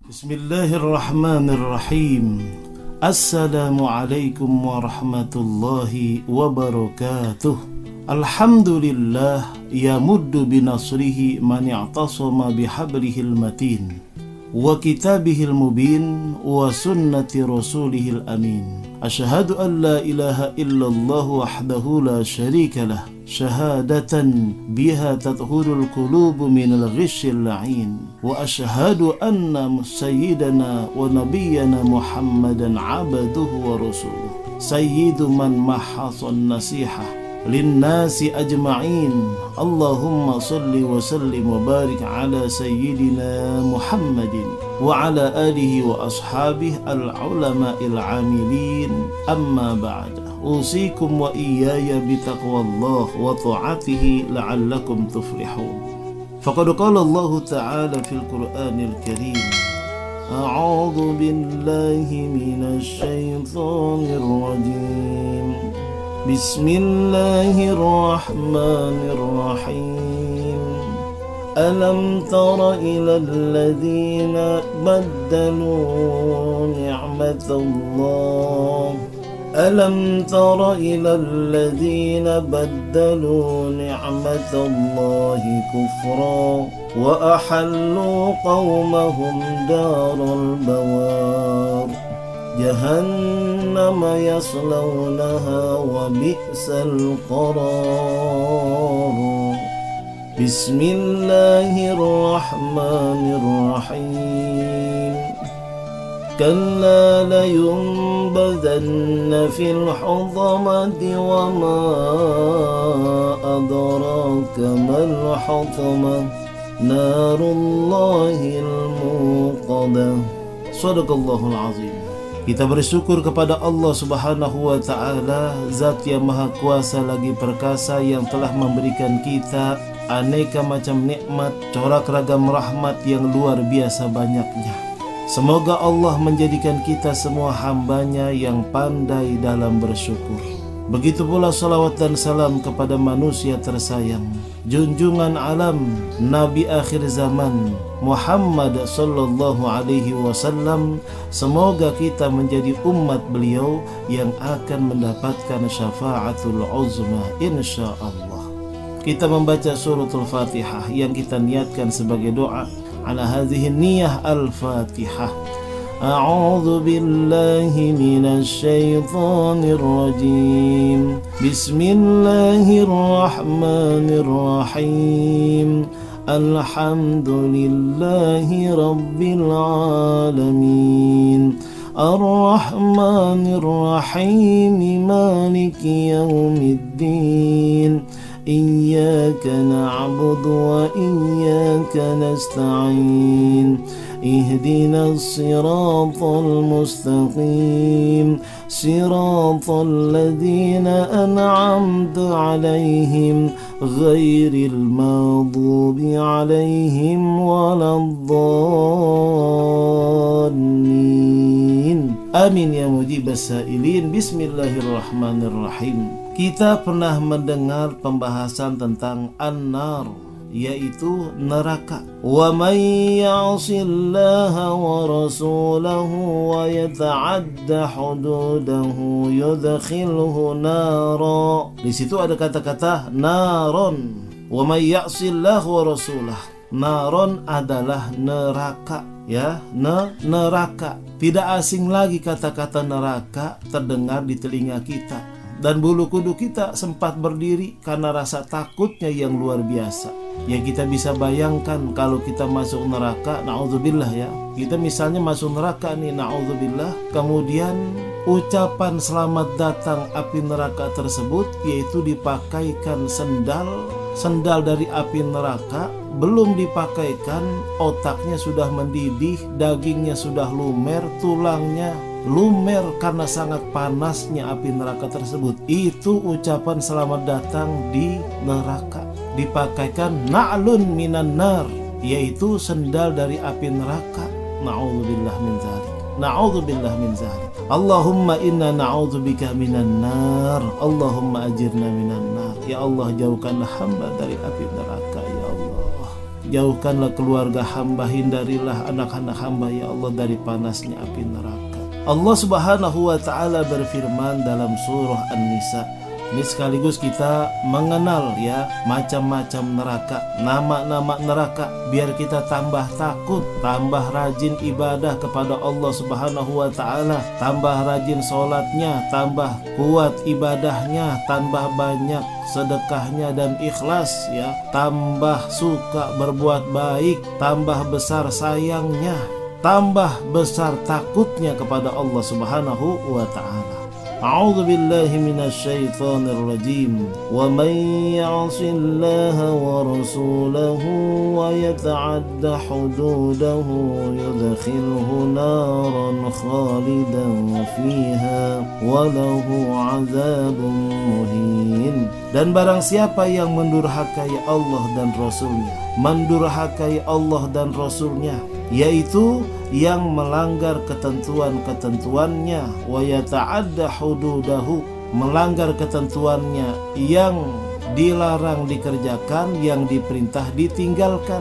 Bismillahirrahmanirrahim. Assalamualaikum warahmatullahi wabarakatuh. Alhamdulillah yamuddu binasrihi man i'tasama bihablihil matin wa kitabihil mubin wa sunnati rasulihil amin. Asyhadu an la ilaha illallah wahdahu la syarika lah, syahadatan biha tathurul qulubu minal ghishil la'in. Wa asyhadu anna sayyidana wa nabiyyana Muhammadan abduhu wa rasuluh, sayyidu man mahasan nasihah linnasi ajma'in. Allahumma salli wa sallim wa barik ala sayyidina Muhammadin wa ala alihi wa ashabihi al-ulama'il amilin. Amma ba'd. Usikum wa iyaya bitaqwallah wa ta'atihi la'allakum tuflihun. Faqad qala Allah ta'ala fil Qur'anil Karim, a'udzu billahi minasy syaithanir rajim. Bismillahirrahmanirrahim. Alam tara ilal ladzina baddalu ni'matallah. Alam tara ilal ladzina baddalu ni'matallahi kufra wa ahallu qawmahum daral bawar. Jahannam yaslawnaha wa bi'sal qarar. Bismillahirrahmanirrahim. Kalla layunbadanna fil huthamati wa ma adraka mal huthamah, narullahil muqadah. Shadaqallahul azim. Kita bersyukur kepada Allah Subhanahu wa ta'ala, Zat yang Maha Kuasa lagi Perkasa, yang telah memberikan kita aneka macam nikmat, corak ragam rahmat yang luar biasa banyaknya. Semoga Allah menjadikan kita semua hambanya yang pandai dalam bersyukur. Begitu pula salawat dan salam kepada manusia tersayang, junjungan alam, Nabi akhir zaman Muhammad sallallahu alaihi wasallam. Semoga kita menjadi umat beliau yang akan mendapatkan syafaatul uzma insyaallah. Kita membaca suratul Fatihah yang kita niatkan sebagai doa. Ala hadhihi niyah al-Fatihah. A'udzu billahi minasy syaithanir rajim. Bismillahirrahmanirrahim. Alhamdulillahi rabbil alamin. Ar-Rahmanir Rahim. Maliki yaumiddin. Iyyaka na'budu wa iyyaka nasta'in. Ihdinas siratal mustaqim. Siratal ladzina an'amta 'alaihim ghairil maghdubi 'alaihim waladdallin. Amin ya mujibas sa'ilin. Bismillahirrahmanirrahim. Kita pernah mendengar pembahasan tentang an-nar, yaitu neraka. Wa may ya'sillaha wa rasulahu wa yata'adda hududahu yudkhilhu nara. Di situ ada kata-kata naron. Wa may ya'sillaha wa rasulahu. Naron adalah neraka, ya, neraka. Tidak asing lagi kata-kata neraka terdengar di telinga kita. Dan bulu kuduk kita sempat berdiri karena rasa takutnya yang luar biasa. Yang kita bisa bayangkan kalau kita masuk neraka, na'udzubillah ya. Kita misalnya masuk neraka nih, na'udzubillah. Kemudian ucapan selamat datang api neraka tersebut, yaitu dipakaikan sendal dari api neraka. Belum dipakaikan, otaknya sudah mendidih, dagingnya sudah lumer, tulangnya lumer karena sangat panasnya api neraka tersebut. Itu ucapan selamat datang di neraka. Dipakaikan na'lun minan nar, yaitu sendal dari api neraka. Na'udzubillah min dzalik. Na'udzubillah min dzalik. Allahumma inna na'udzubika minan nar. Allahumma ajirna minan nar. Ya Allah, jauhkanlah hamba dari api neraka ya Allah. jauhkanlah keluarga hamba, hindarilah anak-anak hamba ya Allah dari panasnya api neraka. Allah Subhanahu wa ta'ala berfirman dalam surah An-Nisa. Ini sekaligus kita mengenal ya macam-macam neraka, nama-nama neraka, biar kita tambah takut, tambah rajin ibadah kepada Allah Subhanahu wa ta'ala, tambah rajin sholatnya, tambah kuat ibadahnya, tambah banyak sedekahnya dan ikhlas ya, tambah suka berbuat baik, tambah besar sayangnya, tambah besar takutnya kepada Allah Subhanahu wa ta'ala. A'udzu billahi minasyaitonir rajim. Wa may ya'sillaha wa rasulahu wa yata'adda hududahu yudkhilhu naran khalidan fiha wa lahu 'adzabun muhin. Dan barang siapa yang mendurhakai Allah dan Rasulnya, mendurhakai Allah dan Rasulnya, yaitu yang melanggar ketentuan-ketentuannya, wa yata'adda hududahu, melanggar ketentuannya, yang dilarang dikerjakan, yang diperintah ditinggalkan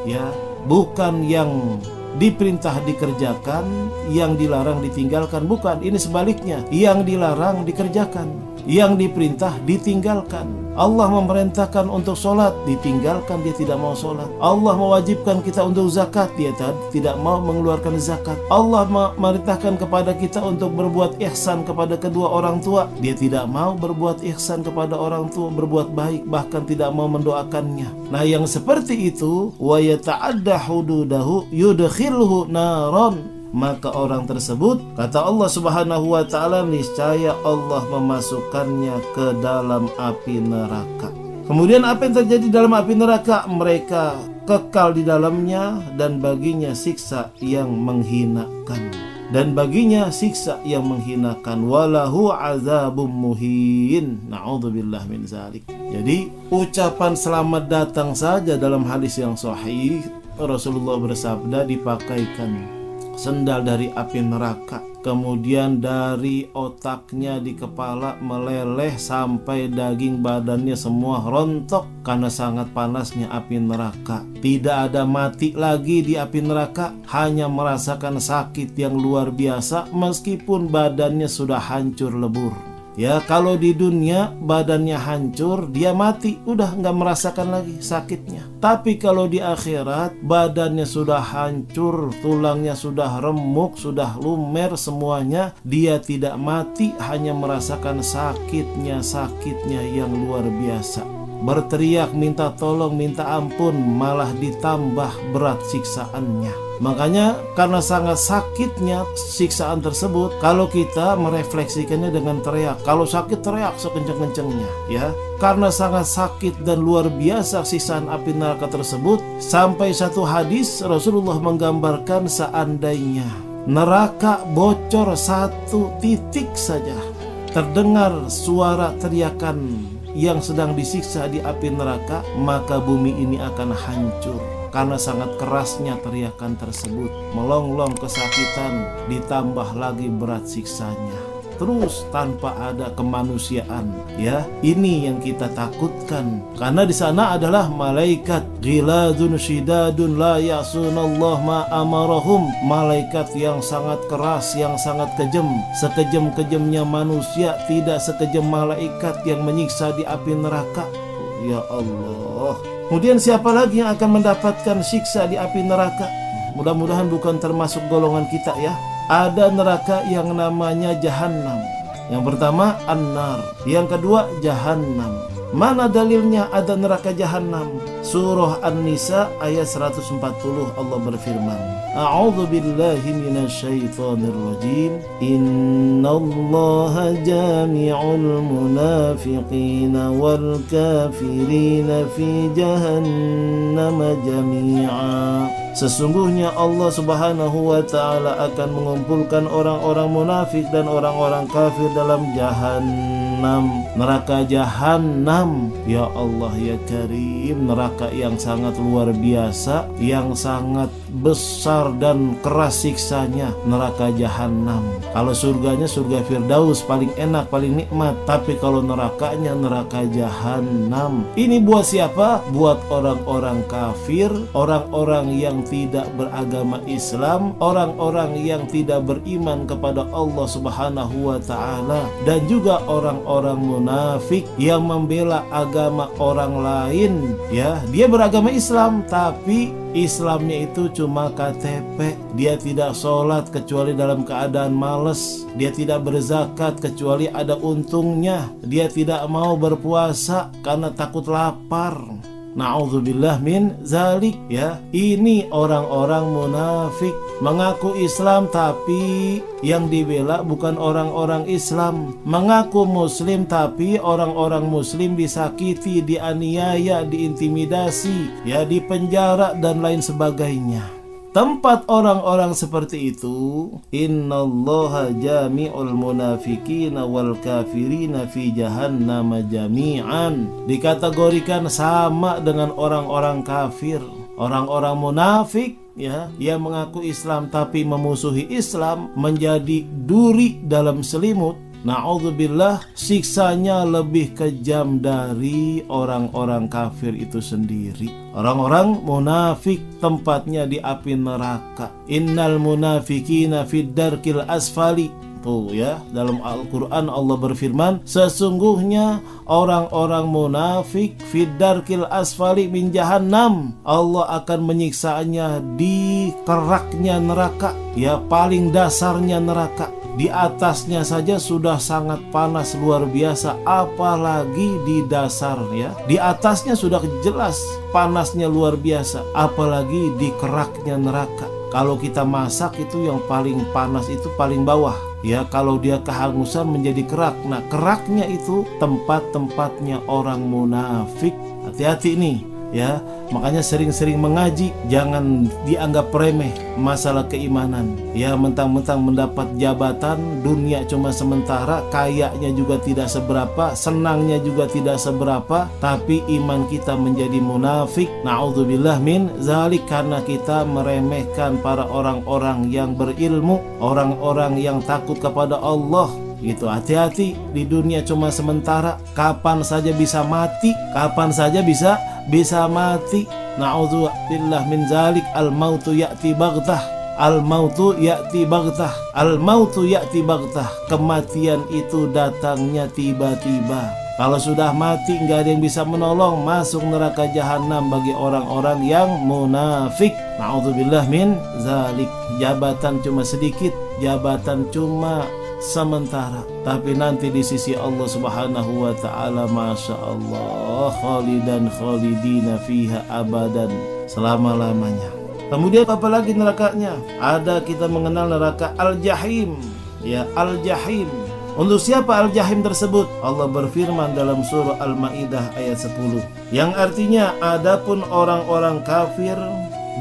ya, bukan yang diperintah dikerjakan, yang dilarang ditinggalkan, bukan, ini sebaliknya, yang dilarang dikerjakan, yang diperintah ditinggalkan. Allah memerintahkan untuk sholat, ditinggalkan, dia tidak mau sholat. Allah mewajibkan kita untuk zakat, dia tidak mau mengeluarkan zakat. Allah memerintahkan kepada kita untuk berbuat ihsan kepada kedua orang tua, dia tidak mau berbuat ihsan kepada orang tua, berbuat baik, bahkan tidak mau mendoakannya. Nah yang seperti itu, wa yata'adda hududahu yudkhilhu naron, maka orang tersebut, kata Allah Subhanahu wa ta'ala, niscaya Allah memasukkannya ke dalam api neraka. Kemudian apa yang terjadi dalam api neraka? Mereka kekal di dalamnya dan baginya siksa yang menghinakan. Dan baginya siksa yang menghinakan. Walahu azabum muhin. Na'udzubillah min zalik. Jadi ucapan selamat datang saja dalam hadis yang sahih, Rasulullah bersabda dipakaikan sendal dari api neraka, kemudian dari otaknya di kepala meleleh sampai daging badannya semua rontok karena sangat panasnya api neraka. Tidak ada mati lagi di api neraka, hanya merasakan sakit yang luar biasa meskipun badannya sudah hancur lebur. Ya, kalau di dunia badannya hancur, dia mati, udah nggak merasakan lagi sakitnya. Tapi kalau di akhirat badannya sudah hancur, tulangnya sudah remuk, sudah lumer semuanya, dia tidak mati, hanya merasakan sakitnya yang luar biasa. Berteriak minta tolong, minta ampun, malah ditambah berat siksaannya. Makanya karena sangat sakitnya siksaan tersebut, kalau kita merefleksikannya dengan teriak, kalau sakit teriak sekencang-kencangnya ya. Karena sangat sakit dan luar biasa siksaan api neraka tersebut, sampai satu hadis Rasulullah menggambarkan seandainya neraka bocor satu titik saja, terdengar suara teriakan yang sedang disiksa di api neraka, maka bumi ini akan hancur. Karena sangat kerasnya teriakan tersebut, melonglong kesakitan, ditambah lagi berat siksanya, terus tanpa ada kemanusiaan ya. Ini yang kita takutkan, karena di sana adalah malaikat ghiladun syidadun la ya'sunallah ma amarahum, malaikat yang sangat keras, yang sangat kejam. Sekejam-kejamnya manusia, tidak sekejam malaikat yang menyiksa di api neraka. Ya Allah. Kemudian siapa lagi yang akan mendapatkan siksa di api neraka? Mudah-mudahan bukan termasuk golongan kita ya. Ada neraka yang namanya Jahannam. Yang pertama An-Nar, yang kedua Jahannam. Mana dalilnya ada neraka Jahannam? Surah An-Nisa ayat 140, Allah berfirman, A'udzu billahi minasyaitonir rajim. Innallaha jami'ul munafiqina wal kafirina fi jahannam jami'a. Sesungguhnya Allah Subhanahu wa ta'ala akan mengumpulkan orang-orang munafik dan orang-orang kafir dalam Jahannam, neraka Jahannam. Ya Allah ya Karim, neraka yang sangat luar biasa, yang sangat besar dan keras siksanya neraka jahanam. Kalau surganya surga Firdaus, paling enak, paling nikmat. Tapi kalau nerakanya neraka jahanam. Ini buat siapa? Buat orang-orang kafir, orang-orang yang tidak beragama Islam, orang-orang yang tidak beriman kepada Allah Subhanahu wa Ta'ala, dan juga orang-orang munafik yang membela agama orang lain. Ya, dia beragama Islam tapi Islamnya itu cuma KTP. Dia tidak sholat kecuali dalam keadaan malas. Dia tidak berzakat kecuali ada untungnya. Dia tidak mau berpuasa karena takut lapar. Na'udzubillah min zalik. Ya, ini orang-orang munafik, mengaku Islam tapi yang dibela bukan orang-orang Islam. Mengaku Muslim tapi orang-orang Muslim disakiti, dianiaya, diintimidasi, ya, dipenjara dan lain sebagainya. Tempat orang-orang seperti itu, innallaha jami'ul munafiqina wal kafirina fi jahannam jami'an, dikategorikan sama dengan orang-orang kafir, orang-orang munafik, ya, yang mengaku Islam tapi memusuhi Islam, menjadi duri dalam selimut. Na'udzubillah, siksanya lebih kejam dari orang-orang kafir itu sendiri. Orang-orang munafik tempatnya di api neraka. Innal munafikina fid darkil asfali. Tuh ya, dalam Al-Quran Allah berfirman, sesungguhnya orang-orang munafik fid darkil asfali min jahannam. Allah akan menyiksanya di keraknya neraka, ya, paling dasarnya neraka. Di atasnya saja sudah sangat panas luar biasa, apalagi di dasar, ya. Di atasnya sudah jelas panasnya luar biasa, apalagi di keraknya neraka. Kalau kita masak itu yang paling panas itu paling bawah, ya. Kalau dia kehangusan menjadi kerak. Nah, keraknya itu tempat-tempatnya orang munafik. Hati-hati nih, ya. Makanya sering-sering mengaji, jangan dianggap remeh masalah keimanan. Ya, mentang-mentang mendapat jabatan, dunia cuma sementara, kayaknya juga tidak seberapa, senangnya juga tidak seberapa, tapi iman kita menjadi munafik. Na'udzubillah min zalik, karena kita meremehkan para orang-orang yang berilmu, orang-orang yang takut kepada Allah. Gitu, hati-hati, di dunia cuma sementara, kapan saja bisa mati, kapan saja bisa mati. Na'udzubillah min zalik. Al-mautu ya'ti baghtah, al-mautu ya'ti baghtah, al-mautu ya'ti baghtah. Kematian itu datangnya tiba-tiba. Kalau sudah mati nggak ada yang bisa menolong, masuk neraka jahanam bagi orang-orang yang munafik. Na'udzubillah min zalik. Jabatan cuma sedikit, jabatan cuma sementara, tapi nanti di sisi Allah Subhanahu wa Ta'ala, Masya Allah, khalidan khalidina fiha abadan, selama-lamanya. Kemudian apalagi nerakanya? Ada, kita mengenal neraka Al-Jahim, ya, Al-Jahim. Untuk siapa Al-Jahim tersebut? Allah berfirman dalam surah Al-Maidah ayat 10, yang artinya, adapun orang-orang kafir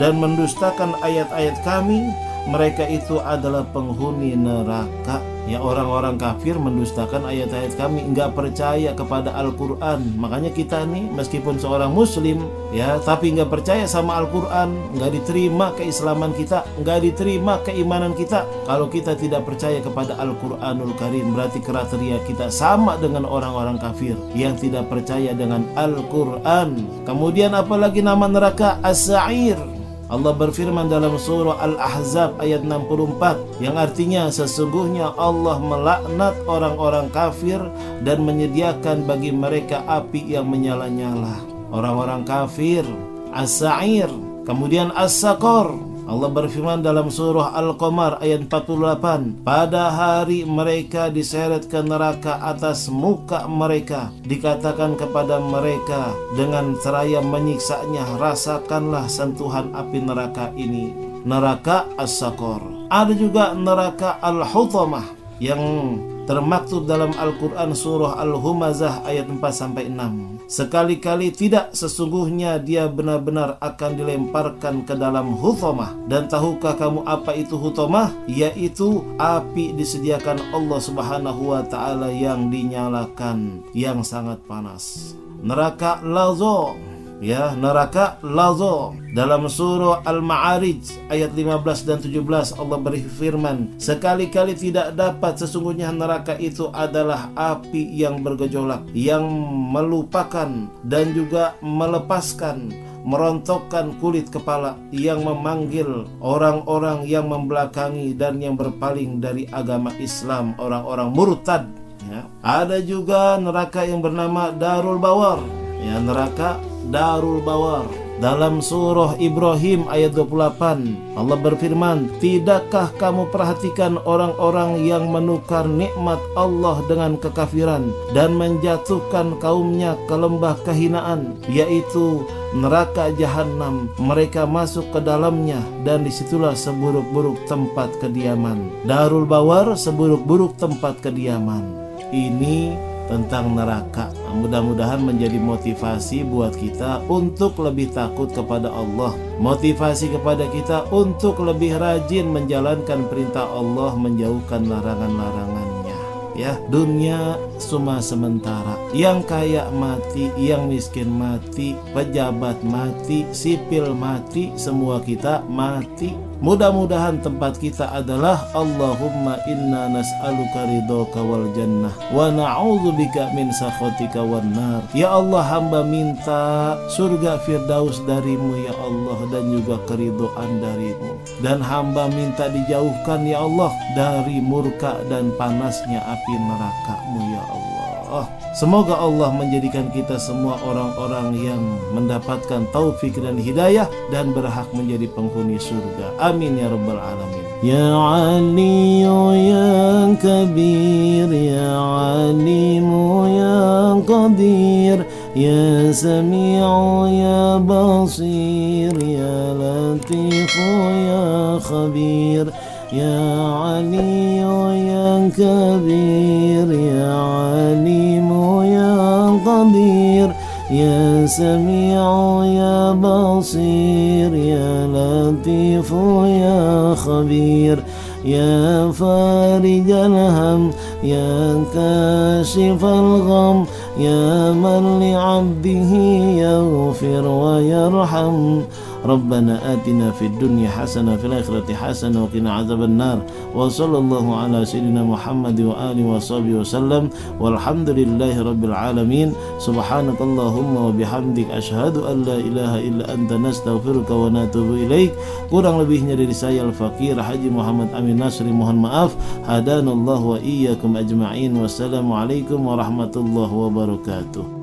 dan mendustakan ayat-ayat kami, mereka itu adalah penghuni neraka. Ya, orang-orang kafir mendustakan ayat-ayat kami, enggak percaya kepada Al-Quran. Makanya kita nih, meskipun seorang muslim, ya, tapi enggak percaya sama Al-Quran, enggak diterima keislaman kita, enggak diterima keimanan kita. Kalau kita tidak percaya kepada Al-Quranul Karim, berarti kriteria kita sama dengan orang-orang kafir yang tidak percaya dengan Al-Quran. Kemudian apalagi nama neraka? As-Sa'ir. Allah berfirman dalam surah Al-Ahzab ayat 64, yang artinya, sesungguhnya Allah melaknat orang-orang kafir dan menyediakan bagi mereka api yang menyala-nyala. Orang-orang kafir, As-Sa'ir. Kemudian As-Saqar. Allah berfirman dalam surah Al-Qamar ayat 48, pada hari mereka diseret ke neraka atas muka mereka, dikatakan kepada mereka dengan seraya menyiksanya, rasakanlah sentuhan api neraka ini. Neraka As-Saqar. Ada juga neraka Al-Hutamah yang termaktub dalam Al-Quran surah Al-Humazah ayat 4-6. Sekali-kali tidak, sesungguhnya dia benar-benar akan dilemparkan ke dalam Hutamah. Dan tahukah kamu apa itu Hutamah? Yaitu api disediakan Allah Subhanahu wa Ta'ala yang dinyalakan, yang sangat panas. Neraka Lazo. Ya, neraka lazo. Dalam surah Al-Ma'arij ayat 15 dan 17 Allah berfirman, sekali-kali tidak dapat, sesungguhnya neraka itu adalah api yang bergejolak, yang melupakan dan juga melepaskan, merontokkan kulit kepala, yang memanggil orang-orang yang membelakangi dan yang berpaling dari agama Islam, orang-orang murtad. Ya. Ada juga neraka yang bernama Darul Bawar. Ya, neraka Darul Bawar. Dalam surah Ibrahim ayat 28 Allah berfirman, tidakkah kamu perhatikan orang-orang yang menukar nikmat Allah dengan kekafiran dan menjatuhkan kaumnya ke lembah kehinaan, yaitu neraka jahanam. Mereka masuk ke dalamnya dan disitulah seburuk-buruk tempat kediaman. Darul Bawar, seburuk-buruk tempat kediaman. Ini tentang neraka. Mudah-mudahan menjadi motivasi buat kita untuk lebih takut kepada Allah, motivasi kepada kita untuk lebih rajin menjalankan perintah Allah, menjauhkan larangan-larangannya. Ya, dunia cuma sementara. Yang kaya mati, yang miskin mati, pejabat mati, sipil mati, semua kita mati. Mudah-mudahan tempat kita adalah Allahumma inna nas'aluka ridhoka wal jannah wa na'udzubika min sakhatika wan nar. Ya Allah, hamba minta surga firdaus darimu ya Allah, dan juga keridhaan darimu, dan hamba minta dijauhkan ya Allah dari murka dan panasnya api neraka-Mu ya Allah. Semoga Allah menjadikan kita semua orang-orang yang mendapatkan taufik dan hidayah dan berhak menjadi penghuni surga. Amin ya rabbal alamin. Ya Aliyu ya Kabir, ya Alimu ya Qadir, ya Sami'u ya Basir, ya Latifu ya Khabir. Ya Aliyu ya Kabir, ya Alimu ya Qadir, ya Sami'u ya Basir, ya Latifu ya Khabir. Ya Farijal Ham, ya Kashifal Gham, ya Man li'abdihi yaghfir wa yarham. Rabbana atina fid dunya hasanah fil akhirati hasanah wa qina adzaban nar. Wa sallallahu ala sayyidina Muhammad wa alihi wa sahbihi wasallam. Walhamdulillahi rabbil alamin. Subhanakallahumma wa bihamdik asyhadu an la ilaha illa anta nastaghfiruka wa natubu ilaik. Kurang lebihnya dari saya Al-Fakir Haji Muhammad Amin Nasri mohon maaf. Hadanallahu wa iyyakum ajma'in. Wassalamualaikum warahmatullahi wabarakatuh.